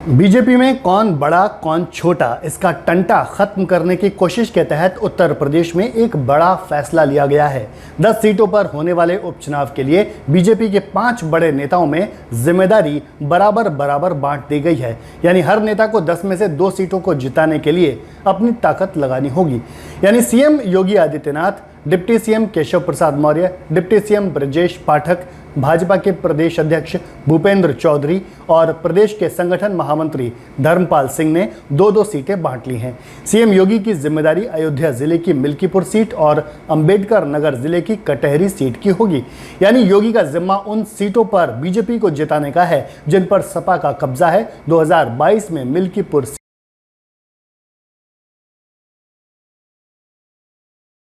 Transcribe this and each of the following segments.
BJP में कौन बड़ा कौन छोटा, इसका टंटा खत्म करने की कोशिश के तहत उत्तर प्रदेश में एक बड़ा फैसला लिया गया है। 10 सीटों पर होने वाले उपचुनाव के लिए बीजेपी के 5 बड़े नेताओं में जिम्मेदारी बराबर बराबर बांट दी गई है। यानी हर नेता को 10 में से 2 सीटों को जिताने के लिए अपनी ताकत लगानी होगी। यानी CM Yogi Adityanath, deputy CM Keshav Prasad Maurya, deputy CM Brajesh Pathak, Bhajpa के प्रदेश अध्यक्ष भूपेंद्र चौधरी और प्रदेश के संगठन महामंत्री धर्मपाल सिंह ने 2-2 सीटें बांट ली हैं। सीएम योगी की जिम्मेदारी अयोध्या जिले की मिल्कीपुर सीट और अंबेडकर नगर जिले की कटहरी सीट की होगी। यानी योगी का जिम्मा उन सीटों पर बीजेपी को जिताने का है जिन पर सपा का कब्जा है। 2022 में मिल्कीपुर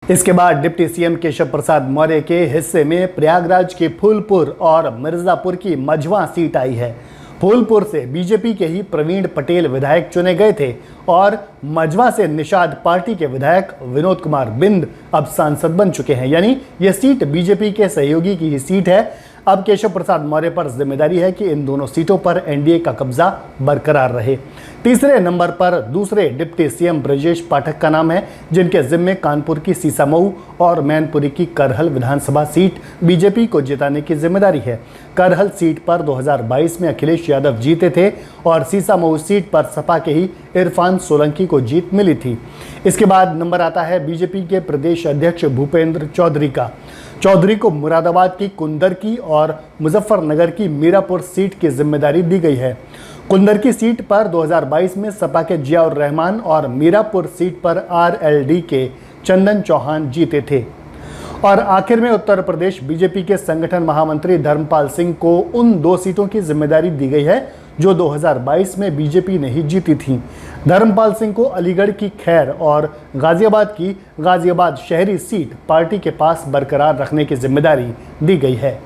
इसके बाद डिप्टी सीएम केशव प्रसाद मौर्य के हिस्से में प्रयागराज के फूलपुर और मिर्जापुर की मझवा सीट आई है। फूलपुर से बीजेपी के ही प्रवीण पटेल विधायक चुने गए थे और मझवा से निषाद पार्टी के विधायक विनोद कुमार बिंद अब सांसद बन चुके हैं। यानी यह सीट बीजेपी के सहयोगी की ही सीट है। अब केशव प्रसाद मौर्य पर जिम्मेदारी है कि इन दोनों सीटों पर एनडीए का कब्जा बरकरार रहे। तीसरे नंबर पर दूसरे डिप्टी सीएम ब्रजेश पाठक का नाम है, जिनके जिम्मे कानपुर की सीसामऊ और मैनपुरी की करहल विधानसभा सीट बीजेपी को जिताने की जिम्मेदारी है। करहल सीट पर 2022 में अखिलेश यादव जीते थे और सीसामऊ सीट पर सपा के ही इरफान सोलंकी को जीत मिली थी। इसके बाद नंबर आता है बीजेपी के प्रदेश अध्यक्ष भूपेंद्र चौधरी का। चौधरी को मुरादाबाद की कुंदर की और मुजफ्फरनगर की मीरापुर सीट की जिम्मेदारी दी गई है। कुंदर की सीट पर 2022 में सपा के जियाउर रहमान और मीरापुर सीट पर आरएलडी के चंदन चौहान जीते थे। और आखिर में उत्तर प्रदेश बीजेपी के संगठन महामंत्री धर्मपाल सिंह को उन 2 सीटों की जिम्मेदारी दी गई है जो 2022 में बीजेपी ने ही जीती थी। धर्मपाल सिंह को अलीगढ़ की खैर और गाजियाबाद की गाजियाबाद शहरी सीट पार्टी के पास बरकरार रखने की जिम्मेदारी दी गई है।